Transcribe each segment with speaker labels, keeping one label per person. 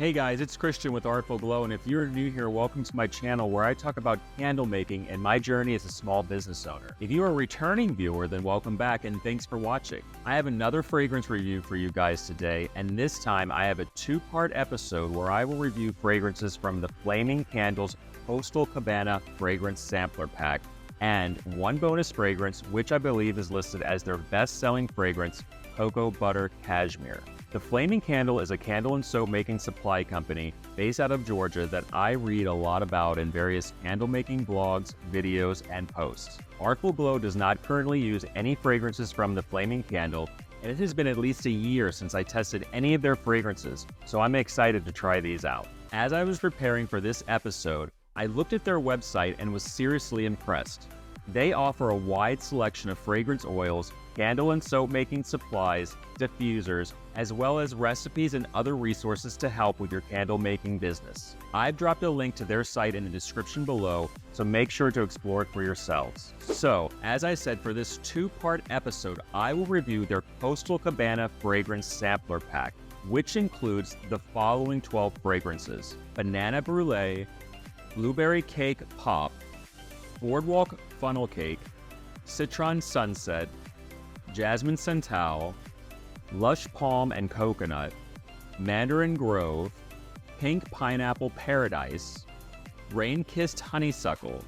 Speaker 1: Hey guys, it's Christian with Artful Glow, and if you're new here, welcome to my channel where I talk about candle making and my journey as a small business owner. If you are a returning viewer, then welcome back and thanks for watching. I have another fragrance review for you guys today, and this time I have a two-part episode where I will review fragrances from the Flaming Candles Coastal Cabana Fragrance Sampler Pack, and one bonus fragrance, which I believe is listed as their best-selling fragrance, Cocoa Butter Cashmere. The Flaming Candle is a candle and soap making supply company based out of Georgia that I read a lot about in various candle making blogs, videos, and posts. Artful Glow does not currently use any fragrances from the Flaming Candle, and it has been at least a year since I tested any of their fragrances, so I'm excited to try these out. As I was preparing for this episode, I looked at their website and was seriously impressed. They offer a wide selection of fragrance oils, candle and soap making supplies, diffusers, as well as recipes and other resources to help with your candle making business. I've dropped a link to their site in the description below, so make sure to explore it for yourselves. So, as I said, for this two-part episode, I will review their Coastal Cabana Fragrance Sampler Pack, which includes the following 12 fragrances: Banana Brulee, Blueberry Cake Pop, Boardwalk Funnel Cake, Citron Sunset, Jasmine Santal, Lush Palm and Coconut, Mandarin Grove, Pink Pineapple Paradise, Rainkissed Honeysuckle,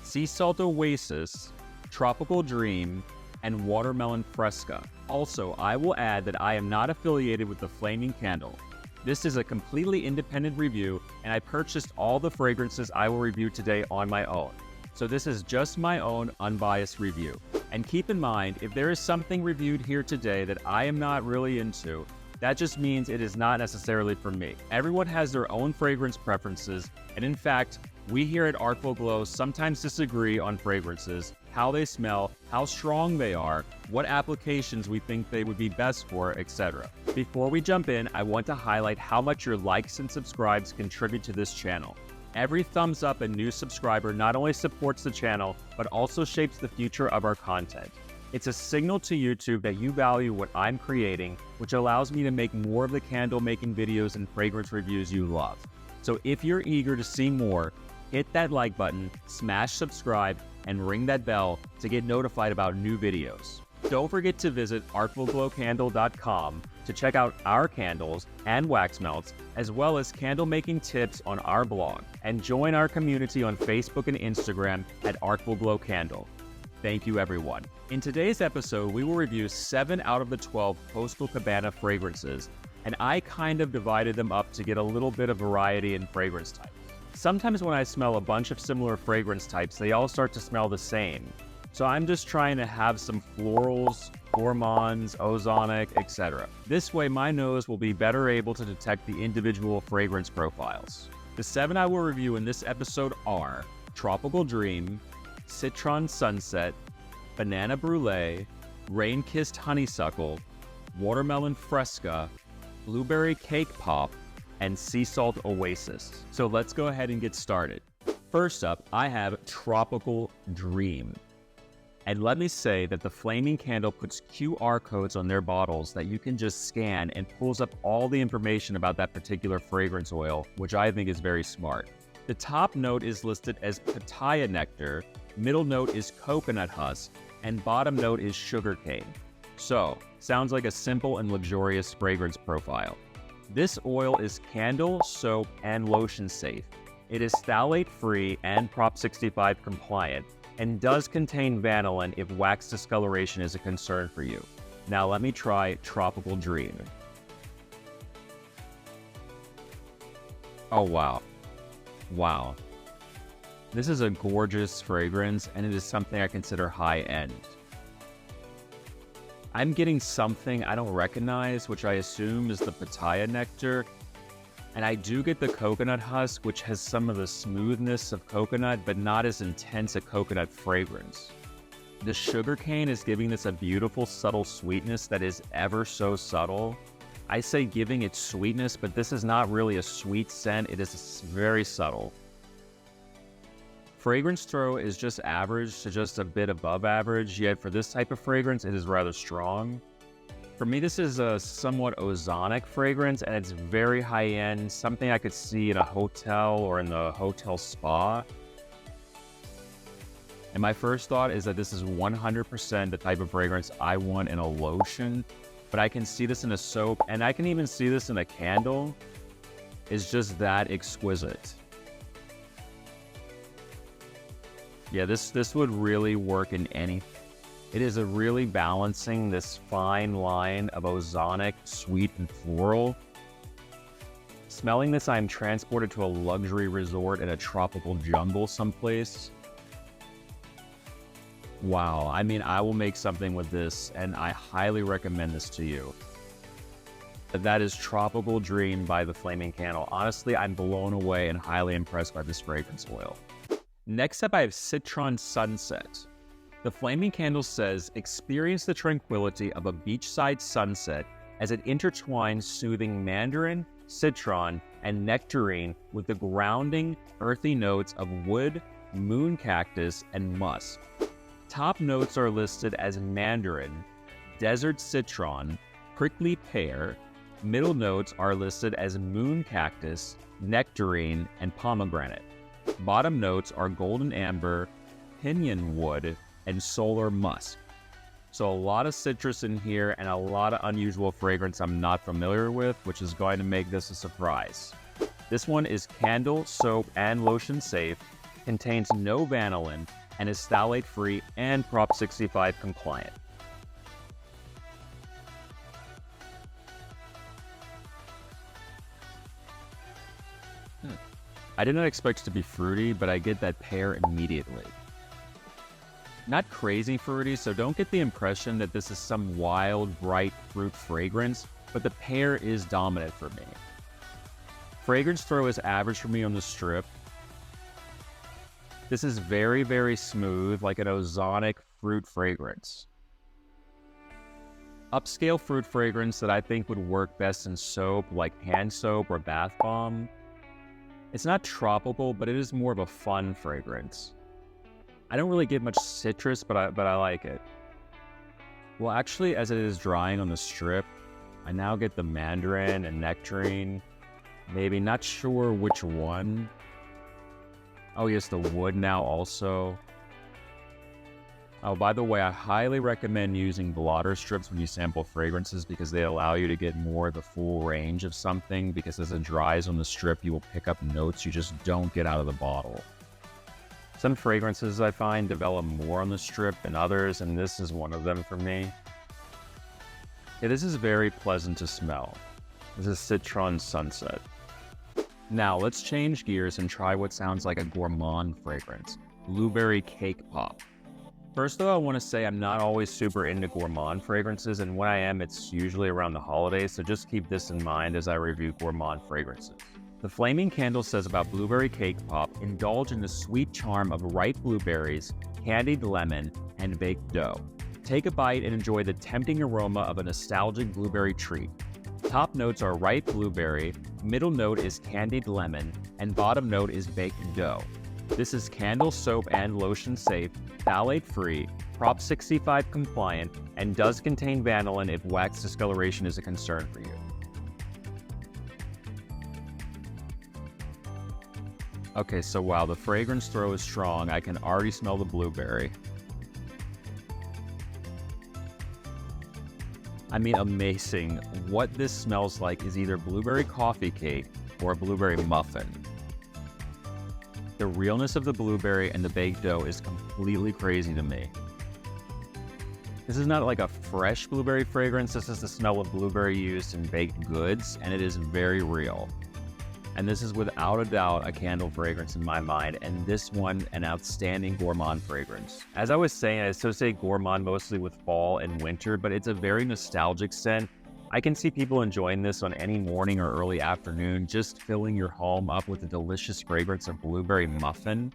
Speaker 1: Sea Salt Oasis, Tropical Dream, and Watermelon Fresca. Also, I will add that I am not affiliated with the Flaming Candle. This is a completely independent review, and I purchased all the fragrances I will review today on my own. So this is just my own unbiased review. And keep in mind, if there is something reviewed here today that I am not really into, that just means it is not necessarily for me. Everyone has their own fragrance preferences, and in fact, we here at Artful Glow sometimes disagree on fragrances, how they smell, how strong they are, what applications we think they would be best for, etc. Before we jump in, I want to highlight how much your likes and subscribes contribute to this channel. Every thumbs up and new subscriber not only supports the channel, but also shapes the future of our content. It's a signal to YouTube that you value what I'm creating, which allows me to make more of the candle making videos and fragrance reviews you love. So if you're eager to see more, hit that like button, smash subscribe, and ring that bell to get notified about new videos. Don't forget to visit artfulglowcandle.com to check out our candles and wax melts, as well as candle making tips on our blog, and join our community on Facebook and Instagram at Artful Glow Candle. Thank you, everyone. In today's episode, we will review 7 out of the 12 Coastal Cabana fragrances, and I kind of divided them up to get a little bit of variety in fragrance types. Sometimes when I smell a bunch of similar fragrance types, they all start to smell the same. So I'm just trying to have some florals, gourmands, ozonic, etc. This way my nose will be better able to detect the individual fragrance profiles. The 7 I will review in this episode are Tropical Dream, Citron Sunset, Banana Brulee, Rainkissed Honeysuckle, Watermelon Fresca, Blueberry Cake Pop, and Sea Salt Oasis. So let's go ahead and get started. First up, I have Tropical Dream. And let me say that the Flaming Candle puts QR codes on their bottles that you can just scan and pulls up all the information about that particular fragrance oil, which I think is very smart. The top note is listed as pitaya nectar, middle note is coconut husk, and bottom note is sugarcane. So, sounds like a simple and luxurious fragrance profile. This oil is candle, soap, and lotion safe. It is phthalate free and Prop 65 compliant, and does contain vanillin if wax discoloration is a concern for you. Now let me try Tropical Dream. Oh wow. Wow. This is a gorgeous fragrance, and it is something I consider high-end. I'm getting something I don't recognize, which I assume is the pitaya nectar. And I do get the coconut husk, which has some of the smoothness of coconut, but not as intense a coconut fragrance. The sugarcane is giving this a beautiful, subtle sweetness that is ever so subtle. I say giving it sweetness, but this is not really a sweet scent. It is very subtle. Fragrance throw is just average to just a bit above average, yet for this type of fragrance, it is rather strong. For me, this is a somewhat ozonic fragrance, and it's very high-end, something I could see in a hotel or in the hotel spa. And my first thought is that this is 100% the type of fragrance I want in a lotion, but I can see this in a soap, and I can even see this in a candle. It's just that exquisite. Yeah, this would really work in any. It is a really balancing this fine line of ozonic, sweet, and floral. Smelling this, I'm transported to a luxury resort in a tropical jungle someplace. Wow, I mean, I will make something with this, and I highly recommend this to you. That is Tropical Dream by the Flaming Candle. Honestly, I'm blown away and highly impressed by this fragrance oil. Next up, I have Citron Sunset. The Flaming Candle says, experience the tranquility of a beachside sunset as it intertwines soothing mandarin, citron, and nectarine with the grounding, earthy notes of wood, moon cactus, and musk. Top notes are listed as mandarin, desert citron, prickly pear. Middle notes are listed as moon cactus, nectarine, and pomegranate. Bottom notes are golden amber, pinyon wood, and solar musk. So a lot of citrus in here and a lot of unusual fragrance I'm not familiar with, which is going to make this a surprise. This one is candle, soap, and lotion safe, contains no vanillin, and is phthalate free and Prop 65 compliant. I did not expect it to be fruity, but I get that pear immediately. Not crazy fruity, so don't get the impression that this is some wild, bright fruit fragrance, but the pear is dominant for me. Fragrance throw is average for me on the strip. This is very, very smooth, like an ozonic fruit fragrance. Upscale fruit fragrance that I think would work best in soap, like hand soap or bath bomb. It's not tropical, but it is more of a fun fragrance. I don't really get much citrus, but I like it. Well, actually, as it is drying on the strip, I now get the mandarin and nectarine. Maybe, not sure which one. Oh yes, the wood now also. Oh, by the way, I highly recommend using blotter strips when you sample fragrances because they allow you to get more of the full range of something, because as it dries on the strip, you will pick up notes you just don't get out of the bottle. Some fragrances I find develop more on the strip than others, and this is one of them for me. Yeah, this is very pleasant to smell. This is Citron Sunset. Now, let's change gears and try what sounds like a gourmand fragrance, Blueberry Cake Pop. First though, I want to say I'm not always super into gourmand fragrances, and when I am, it's usually around the holidays, so just keep this in mind as I review gourmand fragrances. The Flaming Candle says about Blueberry Cake Pop, indulge in the sweet charm of ripe blueberries, candied lemon, and baked dough. Take a bite and enjoy the tempting aroma of a nostalgic blueberry treat. Top notes are ripe blueberry, middle note is candied lemon, and bottom note is baked dough. This is candle, soap, and lotion safe, phthalate free, Prop 65 compliant, and does contain vanillin if wax discoloration is a concern for you. Okay, so wow, the fragrance throw is strong. I can already smell the blueberry. I mean, amazing. What this smells like is either blueberry coffee cake or a blueberry muffin. The realness of the blueberry and the baked dough is completely crazy to me. This is not like a fresh blueberry fragrance. This is the smell of blueberry used in baked goods, and it is very real. And this is without a doubt a candle fragrance in my mind, and this one an outstanding gourmand fragrance. As I was saying, I associate gourmand mostly with fall and winter, but it's a very nostalgic scent. I can see people enjoying this on any morning or early afternoon, just filling your home up with the delicious fragrance of blueberry muffin.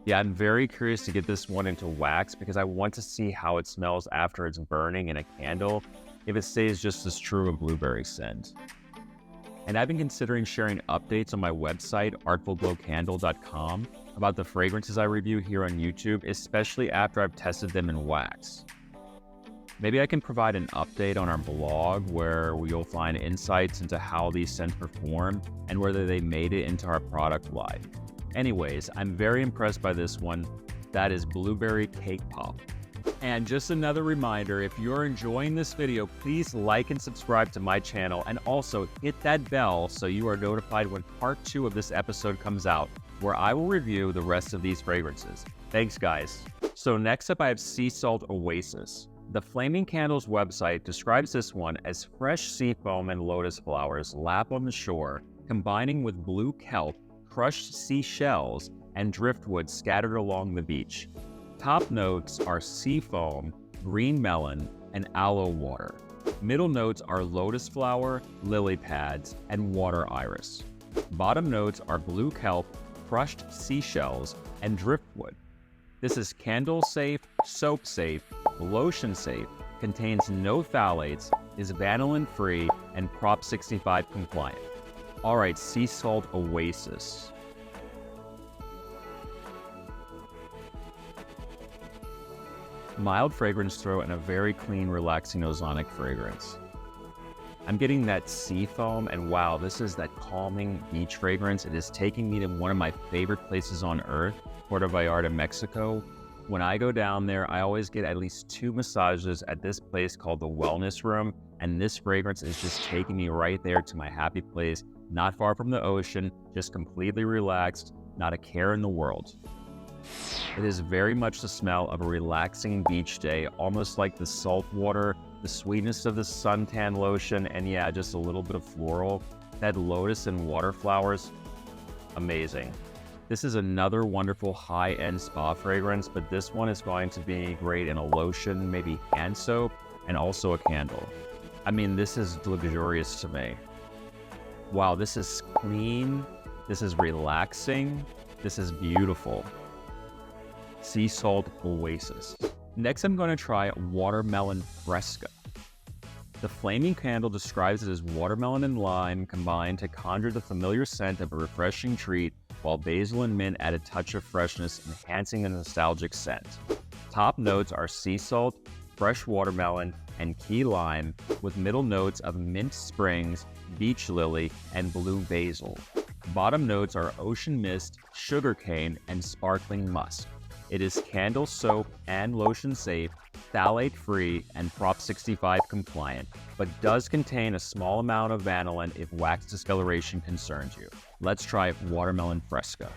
Speaker 1: Yeah, I'm very curious to get this one into wax because I want to see how it smells after it's burning in a candle, if it stays just as true a blueberry scent. And I've been considering sharing updates on my website, artfulglowcandle.com, about the fragrances I review here on YouTube, especially after I've tested them in wax. Maybe I can provide an update on our blog where you'll find insights into how these scents perform and whether they made it into our product line. Anyways, I'm very impressed by this one. That is Blueberry Cake Pop. And just another reminder, if you're enjoying this video, please like and subscribe to my channel, and also hit that bell so you are notified when part 2 of this episode comes out, where I will review the rest of these fragrances. Thanks, guys. So next up, I have Sea Salt Oasis. The Flaming Candles website describes this one as fresh sea foam and lotus flowers lap on the shore, combining with blue kelp, crushed seashells, and driftwood scattered along the beach. Top notes are sea foam, green melon, and aloe water. Middle notes are lotus flower, lily pads, and water iris. Bottom notes are blue kelp, crushed seashells, and driftwood. This is candle safe, soap safe, lotion safe, contains no phthalates, is vanillin free, and Prop 65 compliant. Alright, Sea Salt Oasis. Mild fragrance throw and a very clean, relaxing ozonic fragrance. I'm getting that sea foam, and wow, this is that calming beach fragrance. It is taking me to one of my favorite places on earth, Puerto Vallarta, Mexico. When I go down there, I always get at least 2 massages at this place called the Wellness Room, and this fragrance is just taking me right there to my happy place, not far from the ocean, just completely relaxed, not a care in the world. It is very much the smell of a relaxing beach day, almost like the salt water, the sweetness of the suntan lotion, and yeah, just a little bit of floral. That lotus and water flowers, amazing. This is another wonderful high-end spa fragrance, but this one is going to be great in a lotion, maybe hand soap, and also a candle. I mean, this is luxurious to me. Wow, this is clean, this is relaxing, this is beautiful. Sea Salt Oasis. Next, I'm going to try Watermelon Fresca. The Flaming Candle describes it as watermelon and lime combined to conjure the familiar scent of a refreshing treat, while basil and mint add a touch of freshness, enhancing the nostalgic scent. Top notes are sea salt, fresh watermelon, and key lime, with middle notes of mint springs, beach lily, and blue basil. Bottom notes are ocean mist, sugarcane, and sparkling musk. It is candle, soap, and lotion safe, phthalate free, and Prop 65 compliant, but does contain a small amount of vanillin if wax discoloration concerns you. Let's try Watermelon Fresca.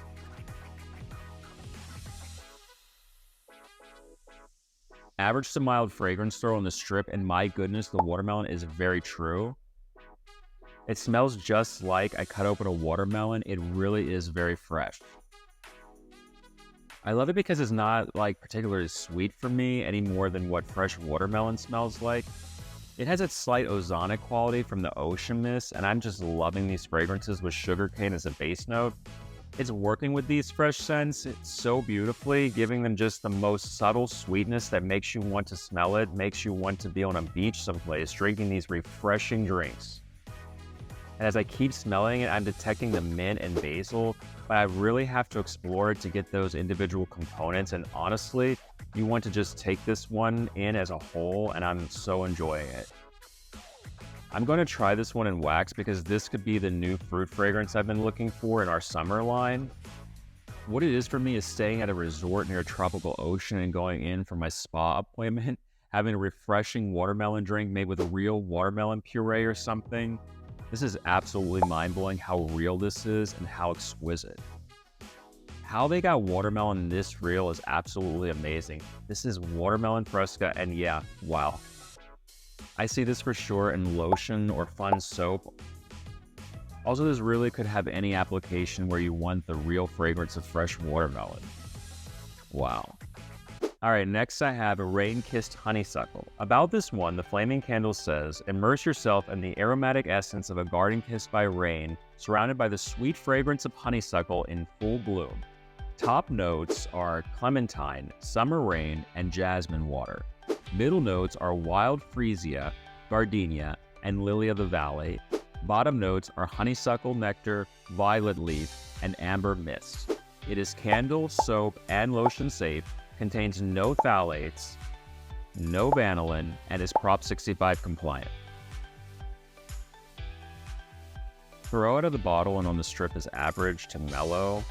Speaker 1: Average to mild fragrance throw on the strip, and my goodness, the watermelon is very true. It smells just like I cut open a watermelon. It really is very fresh. I love it because it's not like particularly sweet for me any more than what fresh watermelon smells like. It has its slight ozonic quality from the ocean mist, and I'm just loving these fragrances with sugarcane as a base note. It's working with these fresh scents so beautifully, giving them just the most subtle sweetness that makes you want to smell it, makes you want to be on a beach someplace drinking these refreshing drinks. And as I keep smelling it, I'm detecting the mint and basil, but I really have to explore it to get those individual components. And honestly, you want to just take this one in as a whole, and I'm so enjoying it. I'm going to try this one in wax because this could be the new fruit fragrance I've been looking for in our summer line. What it is for me is staying at a resort near a tropical ocean and going in for my spa appointment, having a refreshing watermelon drink made with a real watermelon puree or something. This is absolutely mind-blowing how real this is and how exquisite. How they got watermelon this real is absolutely amazing. This is Watermelon Fresca, and yeah, wow. I see this for sure in lotion or fun soap. Also, this really could have any application where you want the real fragrance of fresh watermelon. Wow. Alright, next I have a Rainkissed Honeysuckle. About this one, the Flaming Candle says, immerse yourself in the aromatic essence of a garden kissed by rain, surrounded by the sweet fragrance of honeysuckle in full bloom. Top notes are clementine, summer rain, and jasmine water. Middle notes are wild freesia, gardenia, and lily of the valley. Bottom notes are honeysuckle nectar, violet leaf, and amber mist. It is candle, soap, and lotion safe, contains no phthalates. no vanillin, and is Prop 65 compliant. Throw out of the bottle and on the strip is average to mellow.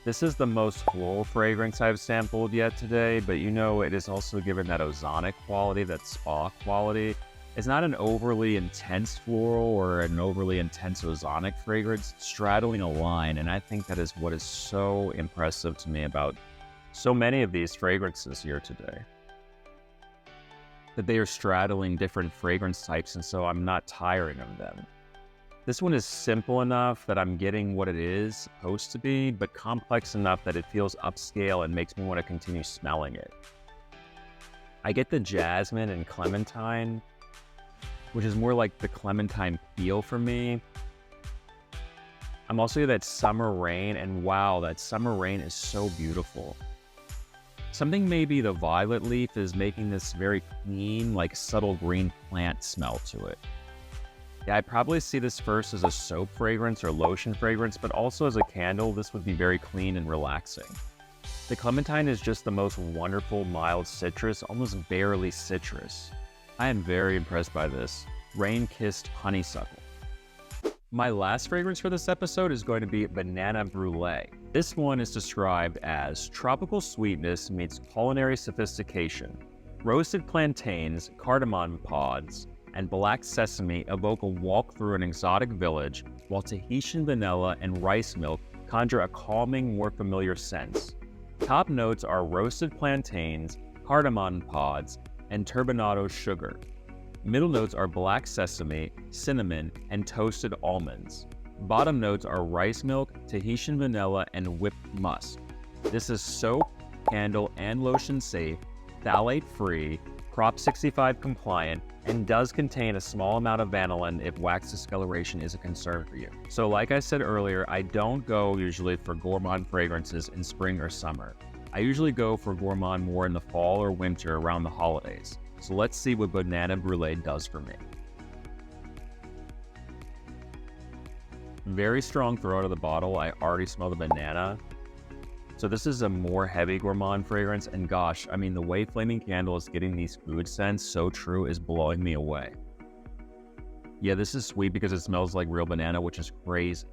Speaker 1: This is the most floral fragrance I've sampled yet today, but you know it is also given that ozonic quality, that spa quality. It's not an overly intense floral or an overly intense ozonic fragrance, straddling a line, and I think that is what is so impressive to me about so many of these fragrances here today. That they are straddling different fragrance types, and so I'm not tiring of them. This one is simple enough that I'm getting what it is supposed to be, but complex enough that it feels upscale and makes me want to continue smelling it. I get the jasmine and clementine, which is more like the clementine feel for me. I'm also getting that summer rain, and wow, that summer rain is so beautiful. Something maybe the violet leaf is making this very clean, like subtle green plant smell to it. Yeah, I probably see this first as a soap fragrance or lotion fragrance, but also as a candle, this would be very clean and relaxing. The clementine is just the most wonderful mild citrus, almost barely citrus. I am very impressed by this. Rainkissed Honeysuckle. My last fragrance for this episode is going to be Banana Brulee. This one is described as tropical sweetness meets culinary sophistication. Roasted plantains, cardamom pods, and black sesame evoke a walk through an exotic village, while Tahitian vanilla and rice milk conjure a calming, more familiar sense. Top notes are roasted plantains, cardamom pods, and turbinado sugar. Middle notes are black sesame, cinnamon, and toasted almonds. Bottom notes are rice milk, Tahitian vanilla, and whipped musk. This is soap, candle, and lotion safe, phthalate-free, Prop 65 compliant, and does contain a small amount of vanillin if wax discoloration is a concern for you. So like I said earlier, I don't go usually for gourmand fragrances in spring or summer. I usually go for gourmand more in the fall or winter around the holidays. So let's see what Banana Brulee does for me. Very strong throw out of the bottle. I already smell the banana. So this is a more heavy gourmand fragrance, and gosh, I mean, the way Flaming Candle is getting these food scents so true is blowing me away. Yeah, this is sweet because it smells like real banana, which is crazy.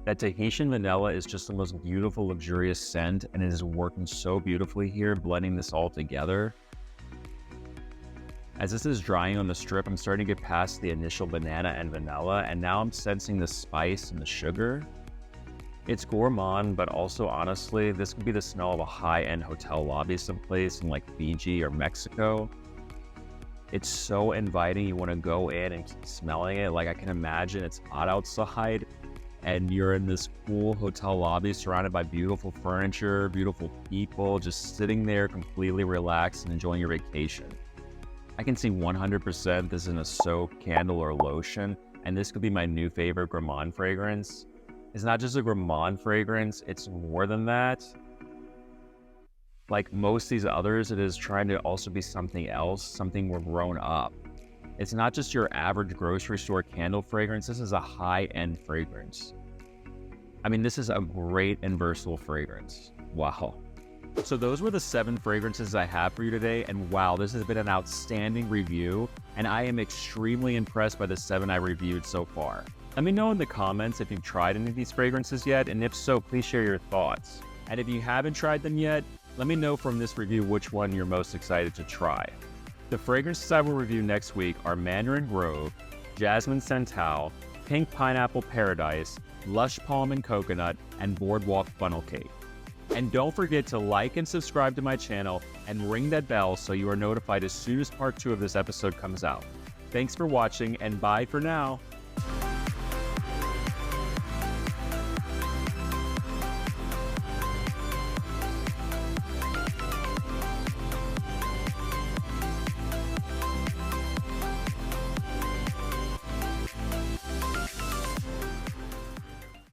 Speaker 1: That Tahitian vanilla is just the most beautiful, luxurious scent, and it is working so beautifully here, blending this all together. As this is drying on the strip, I'm starting to get past the initial banana and vanilla, and now I'm sensing the spice and the sugar. It's gourmand, but also honestly, this could be the smell of a high-end hotel lobby someplace in like Fiji or Mexico. It's so inviting, you want to go in and keep smelling it. Like I can imagine it's hot outside and you're in this cool hotel lobby surrounded by beautiful furniture, beautiful people, just sitting there completely relaxed and enjoying your vacation. I can see 100% this is in a soap, candle, or lotion, and this could be my new favorite gourmand fragrance. It's not just a gourmand fragrance, it's more than that. Like most of these others, it is trying to also be something else, something more grown up. It's not just your average grocery store candle fragrance, this is a high-end fragrance. I mean, this is a great and versatile fragrance. Wow. So those were the 7 fragrances I have for you today, and wow, this has been an outstanding review, and I am extremely impressed by the 7 I reviewed so far. Let me know in the comments if you've tried any of these fragrances yet, and if so, please share your thoughts. And if you haven't tried them yet, let me know from this review which one you're most excited to try. The fragrances I will review next week are Mandarin Grove, Jasmine Santal, Pink Pineapple Paradise, Lush Palm and Coconut, and Boardwalk Funnel Cake. And don't forget to like and subscribe to my channel and ring that bell so you are notified as soon as part 2 of this episode comes out. Thanks for watching, and bye for now.